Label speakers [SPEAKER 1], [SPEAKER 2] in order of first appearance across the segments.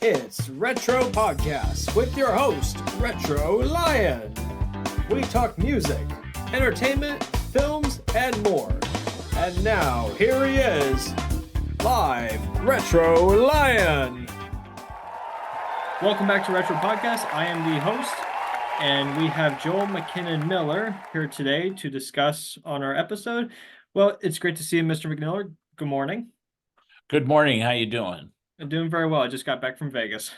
[SPEAKER 1] It's Retro Podcast with your host, Retro Lion. We talk music, entertainment, films, and more. And now, here he is, live, Retro Lion. Welcome back to Retro Podcast. I am the host, and we have Joel McKinnon Miller here today to discuss on our episode. Well, it's great to see you, Mr. McMiller. Good morning.
[SPEAKER 2] Good morning. How you doing?
[SPEAKER 1] I'm doing very well. I just got back from Vegas.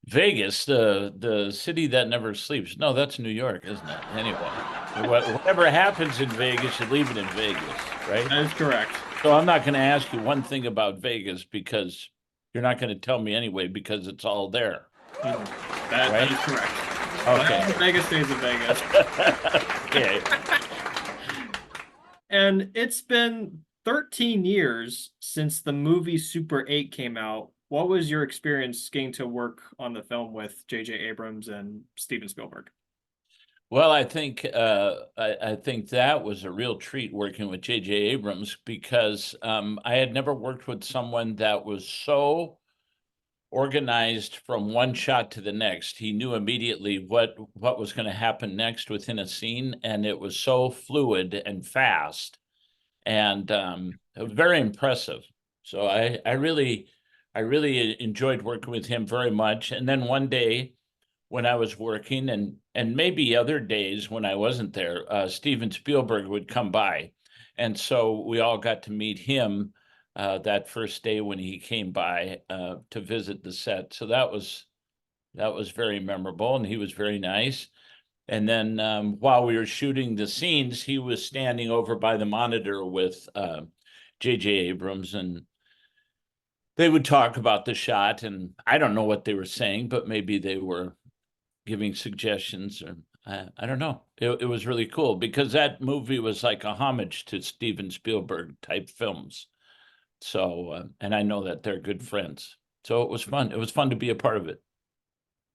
[SPEAKER 2] Vegas, the city that never sleeps. No, that's New York, isn't it? Anyway, whatever happens in Vegas, you leave it in Vegas, right?
[SPEAKER 1] That is correct.
[SPEAKER 2] So I'm not going to ask you one thing about Vegas because you're not going to tell me anyway because it's all there.
[SPEAKER 1] That is correct.
[SPEAKER 2] Okay.
[SPEAKER 1] Well, Vegas stays in Vegas.
[SPEAKER 2] Okay.
[SPEAKER 1] And it's been 13 years since the movie Super 8 came out. What was your experience getting to work on the film with J.J. Abrams and Steven Spielberg?
[SPEAKER 2] Well, I think that was a real treat working with J.J. Abrams because I had never worked with someone that was so organized from one shot to the next. He knew immediately what was going to happen next within a scene, and it was so fluid and fast, and it was very impressive. So I really enjoyed working with him very much. And then one day when I was working, and maybe other days when I wasn't there, Steven Spielberg would come by, and so we all got to meet him that first day when he came by to visit the set. So that was very memorable, and he was very nice. And then while we were shooting the scenes, he was standing over by the monitor with J.J. Abrams, and they would talk about the shot. And I don't know what they were saying, but maybe they were giving suggestions, or I don't know. It was really cool because that movie was like a homage to Steven Spielberg type films. So, and I know that they're good friends. So it was fun. It was fun to be a part of it.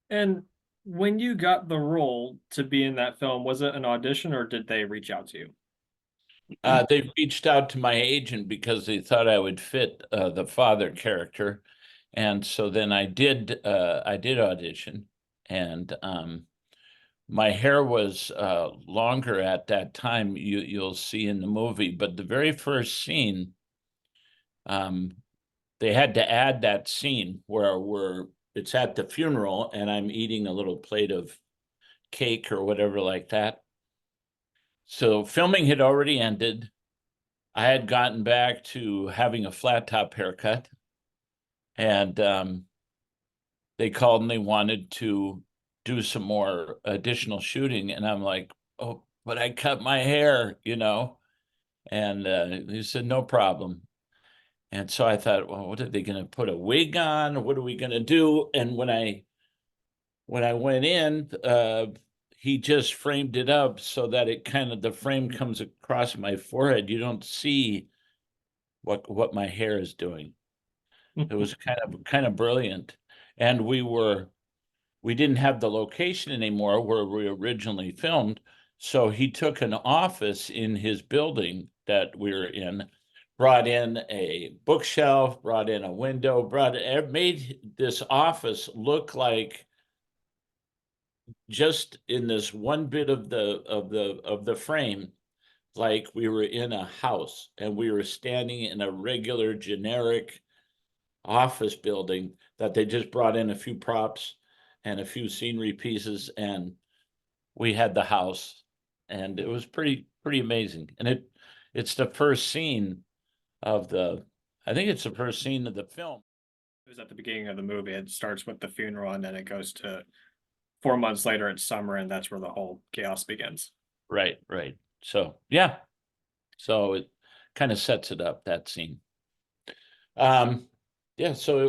[SPEAKER 1] And when you got the role to be in that film, was it an audition or did they reach out to you?
[SPEAKER 2] They reached out to my agent because they thought I would fit the father character, and so then I did audition, and my hair was longer at that time. You'll see in the movie, but the very first scene, they had to add that scene where it's at the funeral and I'm eating a little plate of cake or whatever like that. So filming had already ended. I had gotten back to having a flat top haircut, and they called and they wanted to do some more additional shooting. And I'm like, oh, but I cut my hair, And he said, no problem. And so I thought, well, what are they going to put a wig on? What are we going to do? And when I went in, he just framed it up so that it kind of the frame comes across my forehead. You don't see what my hair is doing. It was kind of brilliant. And we didn't have the location anymore where we originally filmed. So he took an office in his building that we were in, brought in a bookshelf, brought in a window, made this office look like just in this one bit of the frame, like we were in a house and we were standing in a regular generic office building that they just brought in a few props and a few scenery pieces, and we had the house, and it was pretty amazing. And it's the first scene I think it's the first scene of the film.
[SPEAKER 1] It was at the beginning of the movie. It starts with the funeral and then it goes to 4 months later, it's summer, and that's where the whole chaos begins.
[SPEAKER 2] Right. So yeah. So it kind of sets it up, that scene. Yeah, so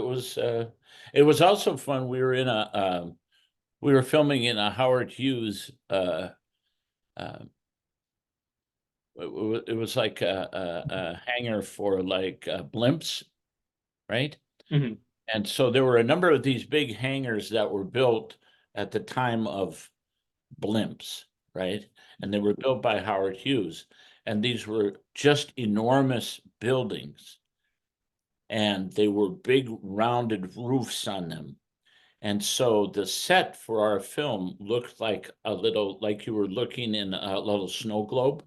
[SPEAKER 2] it was also fun. We were filming in a Howard Hughes it was like a hangar for like blimps, right?
[SPEAKER 1] Mm-hmm.
[SPEAKER 2] And so there were a number of these big hangars that were built at the time of blimps, right? And they were built by Howard Hughes. And these were just enormous buildings. and they were big rounded roofs on them. And so the set for our film looked like like you were looking in a little snow globe.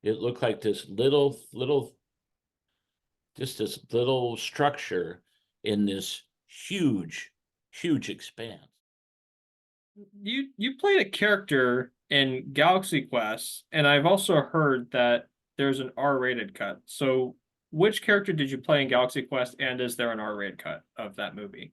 [SPEAKER 2] It looked like this just this little structure in this huge, huge expanse.
[SPEAKER 1] You played a character in Galaxy Quest, and I've also heard that there's an R-rated cut. So which character did you play in Galaxy Quest, and is there an R-rated cut of that movie?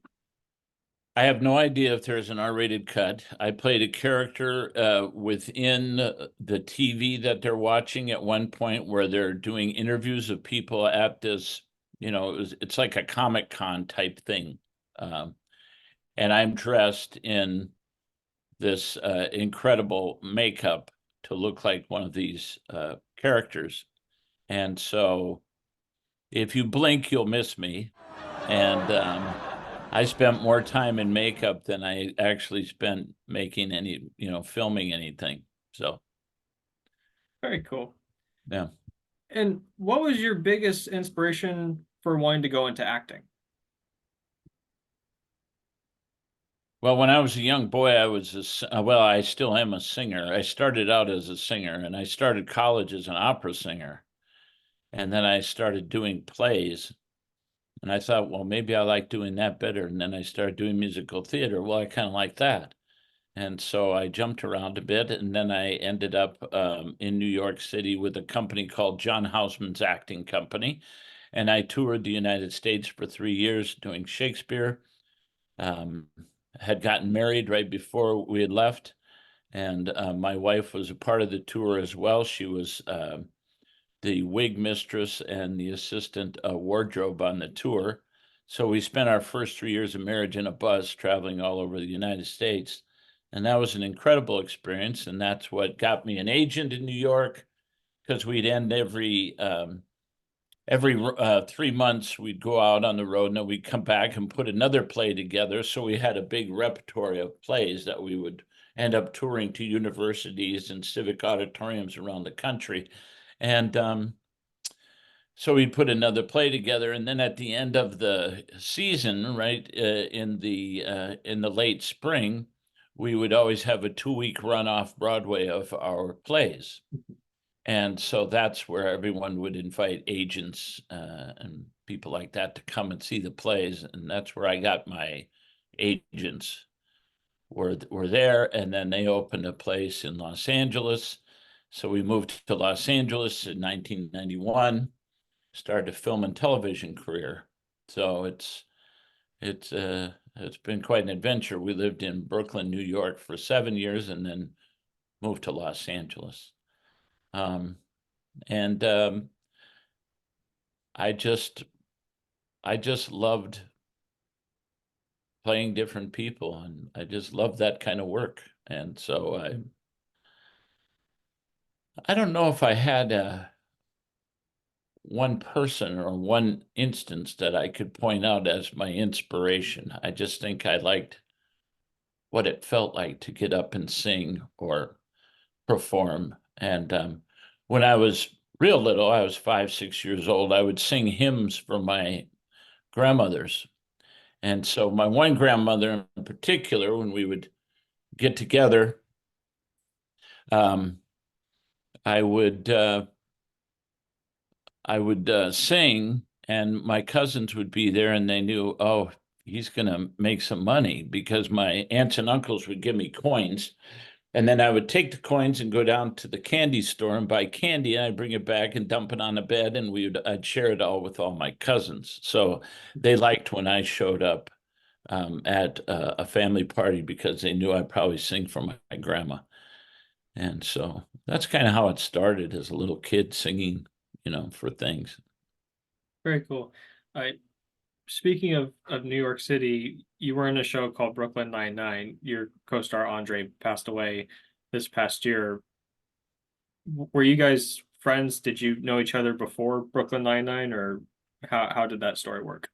[SPEAKER 2] I have no idea if there's an R-rated cut. I played a character within the TV that they're watching at one point where they're doing interviews of people at this, it's like a Comic-Con type thing. And I'm dressed in this incredible makeup to look like one of these characters. And so if you blink, you'll miss me. And I spent more time in makeup than I actually spent making filming anything. So,
[SPEAKER 1] Very cool.
[SPEAKER 2] yeah.
[SPEAKER 1] And what was your biggest inspiration for wanting to go into acting?
[SPEAKER 2] Well, when I was a young boy, I still am a singer. I started out as a singer, and I started college as an opera singer. And then I started doing plays. And I thought, well, maybe I like doing that better. And then I started doing musical theater. Well, I kind of like that. And so I jumped around a bit. And then I ended up in New York City with a company called John Houseman's Acting Company. And I toured the United States for 3 years doing Shakespeare. Had gotten married right before we had left. And my wife was a part of the tour as well. She was the wig mistress and the assistant wardrobe on the tour. So we spent our first 3 years of marriage in a bus traveling all over the United States. And that was an incredible experience. And that's what got me an agent in New York, because we'd end every 3 months, we'd go out on the road, and then we'd come back and put another play together. So we had a big repertoire of plays that we would end up touring to universities and civic auditoriums around the country. And so we'd put another play together, and then at the end of the season, right, in the late spring, we would always have a 2-week run off Broadway of our plays. And so that's where everyone would invite agents and people like that to come and see the plays. And that's where I got my agents were there. And then they opened a place in Los Angeles. So we moved to Los Angeles in 1991, started a film and television career. So it's been quite an adventure. We lived in Brooklyn, New York for 7 years and then moved to Los Angeles. And I just loved playing different people, and I just loved that kind of work. And so I don't know if I had one person or one instance that I could point out as my inspiration. I just think I liked what it felt like to get up and sing or perform. And when I was real little, I was 5, 6 years old, I would sing hymns for my grandmothers. And so my one grandmother in particular, when we would get together, I would sing, and my cousins would be there, and they knew, oh, he's going to make some money, because my aunts and uncles would give me coins. And then I would take the coins and go down to the candy store and buy candy, and I'd bring it back and dump it on the bed, and I'd share it all with all my cousins. So they liked when I showed up at a family party, because they knew I'd probably sing for my grandma. And so that's kind of how it started, as a little kid singing, for things.
[SPEAKER 1] Very cool. Speaking of New York City, you were in a show called Brooklyn Nine-Nine. Your co-star Andre passed away this past year. Were you guys friends? Did you know each other before Brooklyn Nine-Nine, or how did that story work?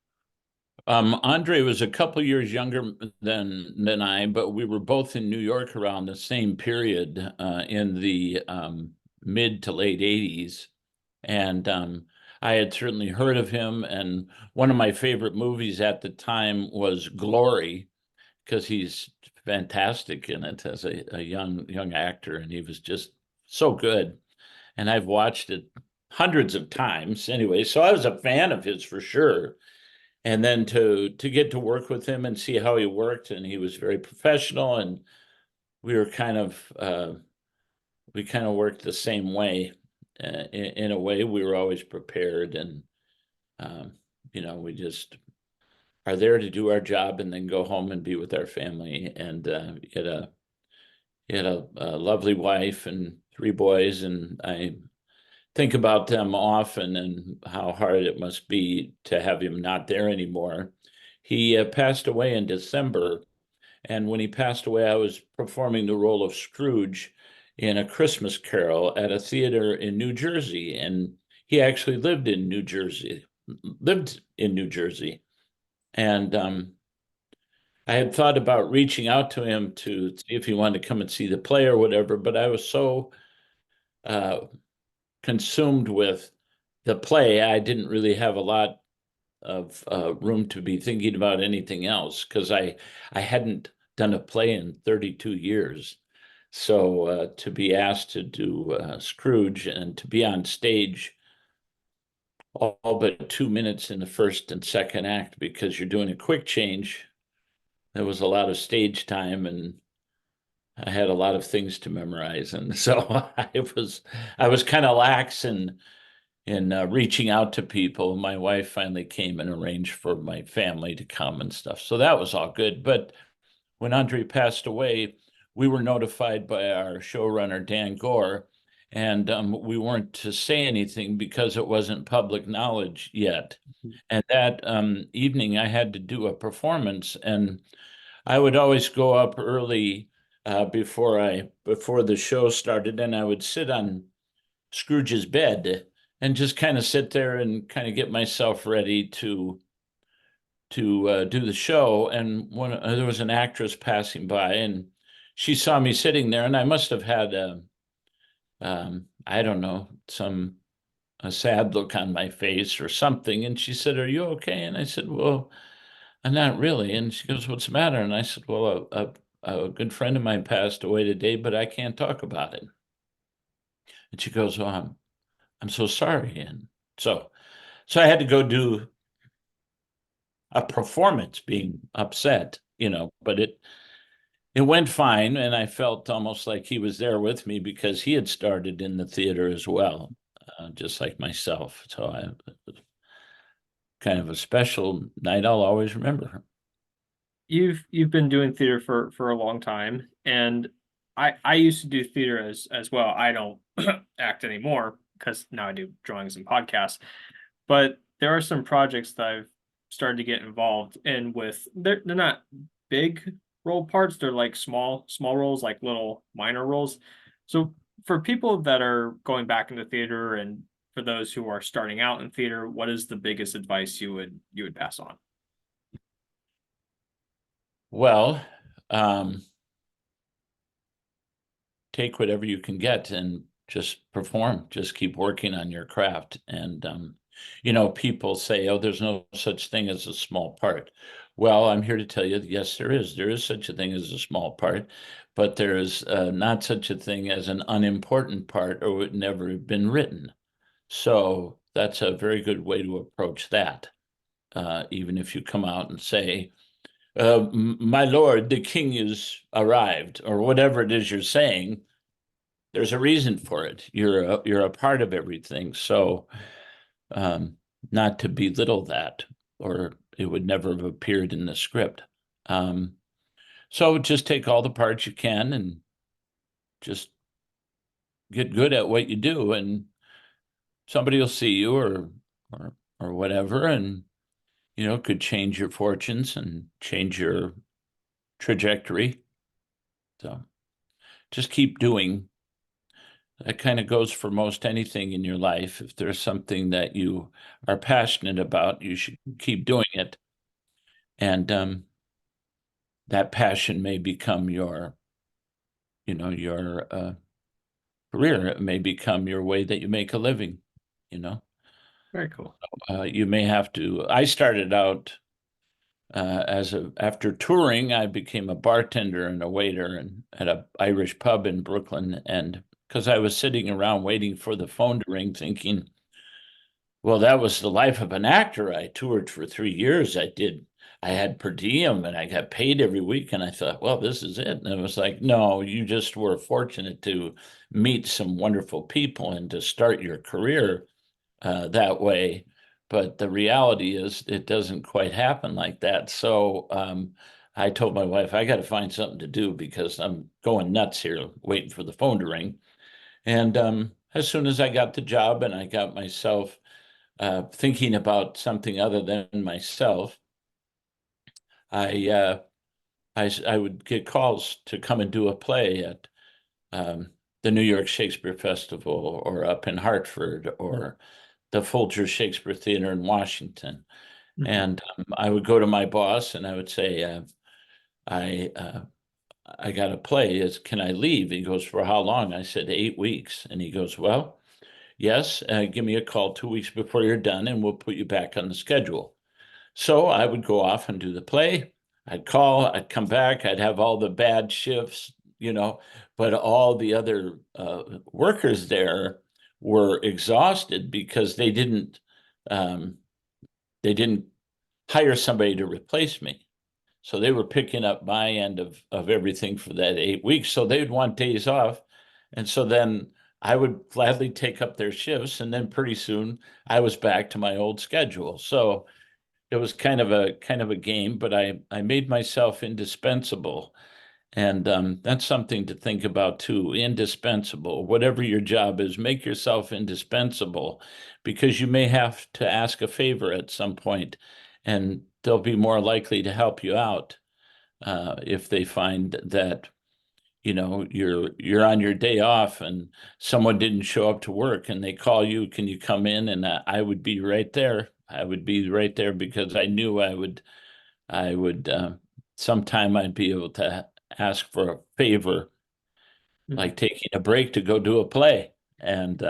[SPEAKER 2] Andre was a couple years younger than I, but we were both in New York around the same period in the mid to late 80s. And I had certainly heard of him, and one of my favorite movies at the time was Glory, because he's fantastic in it as a young actor, and he was just so good. And I've watched it hundreds of times anyway, so I was a fan of his for sure. And then to get to work with him and see how he worked, and he was very professional, and we were kind of we kind of worked the same way. In a way, we were always prepared, and um, we just are there to do our job and then go home and be with our family. And he had a lovely wife and three boys, and I think about them often and how hard it must be to have him not there anymore. He passed away in December, and when he passed away, I was performing the role of Scrooge in A Christmas Carol at a theater in New Jersey, and he actually lived in New Jersey, and I had thought about reaching out to him to see if he wanted to come and see the play or whatever, but I was so uh, consumed with the play, I didn't really have a lot of room to be thinking about anything else, because I hadn't done a play in 32 years. So to be asked to do Scrooge and to be on stage all but 2 minutes in the first and second act because you're doing a quick change, there was a lot of stage time, and I had a lot of things to memorize, and so I was kind of lax in reaching out to people. My wife finally came and arranged for my family to come and stuff, so that was all good. But when Andre passed away, we were notified by our showrunner Dan Gore, and we weren't to say anything because it wasn't public knowledge yet. And that evening, I had to do a performance, and I would always go up early before the show started, and I would sit on Scrooge's bed and just kind of sit there and kind of get myself ready to do the show. And when there was an actress passing by, and she saw me sitting there, and I must have had I don't know, a sad look on my face or something. And she said, "Are you okay?" And I said, "Well, I'm not really." And she goes, "What's the matter?" And I said, "Well, a good friend of mine passed away today, but I can't talk about it." And she goes, "Oh, I'm so sorry." And so I had to go do a performance being upset, but it went fine, and I felt almost like he was there with me because he had started in the theater as well, just like myself. So it was kind of a special night I'll always remember.
[SPEAKER 3] You've been doing theater for a long time, and I used to do theater as well. I don't act anymore because now I do drawings and podcasts. But there are some projects that I've started to get involved in with. They're not big role parts. They're like small roles, like little minor roles. So for people that are going back into theater, and for those who are starting out in theater, what is the biggest advice you would pass on?
[SPEAKER 2] Well, um, take whatever you can get and just perform, just keep working on your craft. And people say, "Oh, there's no such thing as a small part." Well, I'm here to tell you, yes, there is such a thing as a small part, but there is not such a thing as an unimportant part, or would never have been written. So that's a very good way to approach that. Even if you come out and say, "My lord, the king is arrived," or whatever it is you're saying, there's a reason for it. You're a part of everything. So not to belittle that, or it would never have appeared in the script. Um, so just take all the parts you can and just get good at what you do, and somebody will see you, or whatever, and could change your fortunes and change your trajectory. So just keep doing. That kind of goes for most anything in your life. If there's something that you are passionate about, you should keep doing it. And that passion may become your career. It may become your way that you make a living, you know.
[SPEAKER 3] Very cool.
[SPEAKER 2] You may have to. I started out after touring, I became a bartender and a waiter and at a Irish pub in Brooklyn. And because I was sitting around waiting for the phone to ring, thinking, well, that was the life of an actor. I toured for 3 years. I had per diem and I got paid every week. And I thought, well, this is it. And it was like, no, you just were fortunate to meet some wonderful people and to start your career that way. But the reality is, it doesn't quite happen like that. So I told my wife, I got to find something to do because I'm going nuts here waiting for the phone to ring. And as soon as I got the job and I got myself thinking about something other than myself, I, I would get calls to come and do a play at the New York Shakespeare Festival or up in Hartford or the Folger Shakespeare Theater in Washington. And I would go to my boss and I would say, I got a play. Can I leave? He goes, for how long? I said, 8 weeks. And he goes, well, yes, give me a call 2 weeks before you're done and we'll put you back on the schedule. So I would go off and do the play. I'd call, I'd come back, I'd have all the bad shifts, but all the other workers there were exhausted because they didn't hire somebody to replace me. So they were picking up my end of everything for that 8 weeks. So they'd want days off. And so then I would gladly take up their shifts. And then pretty soon I was back to my old schedule. So it was kind of a game, but I made myself indispensable. And that's something to think about too. Indispensable. Whatever your job is, make yourself indispensable because you may have to ask a favor at some point, and they'll be more likely to help you out if they find that you're on your day off and someone didn't show up to work and they call you, can you come in? And I would be right there. I would be right there because I knew I would sometime I'd be able to ask for a favor, like taking a break to go do a play. And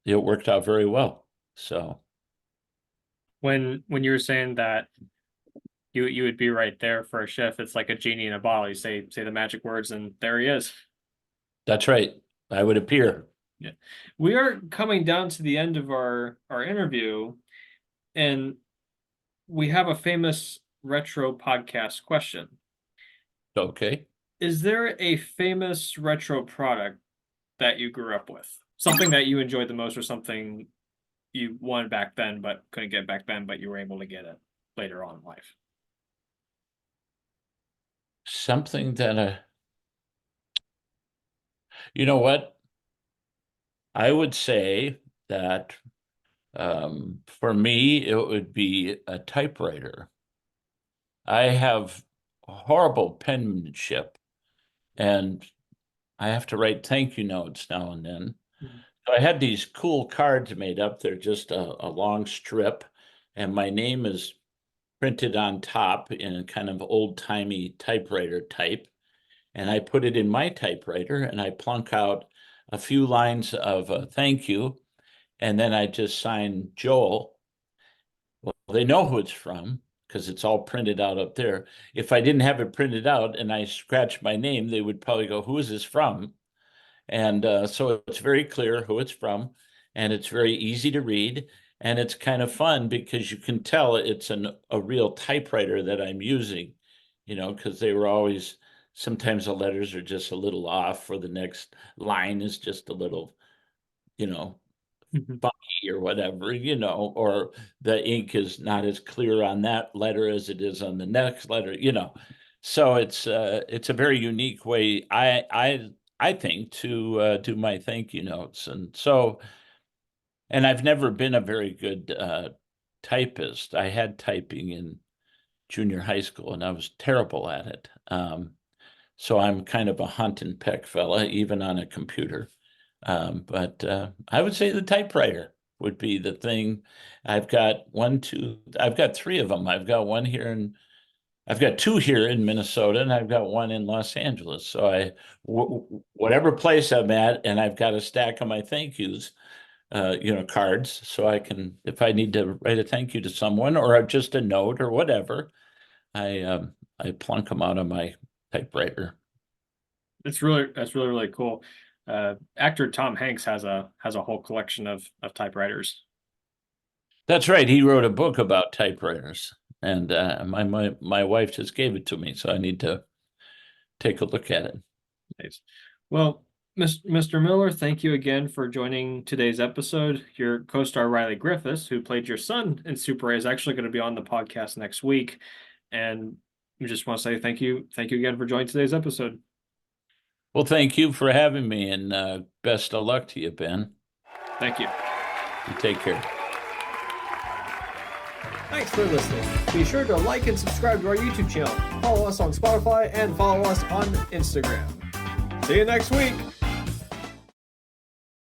[SPEAKER 2] it worked out very well. So
[SPEAKER 3] When you were saying that you would be right there for a shift, it's like a genie in a bottle. You say the magic words and there he is.
[SPEAKER 2] that's right. I would appear.
[SPEAKER 3] Yeah. We are coming down to the end of our interview, and we have a famous retro podcast question.
[SPEAKER 2] Okay.
[SPEAKER 3] Is there a famous retro product that you grew up with? Something that you enjoyed the most or something you wanted back then but couldn't get back then, but you were able to get it later on in life?
[SPEAKER 2] Something that you know what? I would say that for me, it would be a typewriter. I have horrible penmanship and I have to write thank you notes now and then. So I had these cool cards made up. They're just a long strip, and my name is printed on top in a kind of old-timey typewriter type. And I put it in my typewriter and I plunk out a few lines of thank you. And then I just sign Joel. Well, they know who it's from because it's all printed out up there. If I didn't have it printed out and I scratched my name, they would probably go, who is this from? And so it's very clear who it's from, and it's very easy to read, and it's kind of fun because you can tell it's a real typewriter that I'm using, because they were always, sometimes the letters are just a little off, or the next line is just a little, funky or whatever, or the ink is not as clear on that letter as it is on the next letter, So it's a very unique way, I think, to do my thank you notes. And I've never been a very good typist. I had typing in junior high school and I was terrible at it. So I'm kind of a hunt and peck fella, even on a computer. But I would say the typewriter would be the thing. I've got three of them. I've got two here in Minnesota and I've got one in Los Angeles. So whatever place I'm at and I've got a stack of my thank yous, cards, so I can, if I need to write a thank you to someone or just a note or whatever, I plunk them out on my typewriter.
[SPEAKER 3] That's really cool. Actor Tom Hanks has a whole collection of typewriters.
[SPEAKER 2] That's right. He wrote a book about typewriters, and my wife just gave it to me, so I need to take a look at it.
[SPEAKER 3] Nice. Well, Mr. Miller, thank you again for joining today's episode. Your co-star Riley Griffiths, who played your son in Super 8, is actually going to be on the podcast next week, and we just want to say thank you again for joining today's episode.
[SPEAKER 2] Well, thank you for having me, and best of luck to you, Ben.
[SPEAKER 3] Thank you.
[SPEAKER 2] You take care.
[SPEAKER 1] Thanks for listening. Be sure to like and subscribe to our YouTube channel. Follow us on Spotify and follow us on Instagram. See you next week.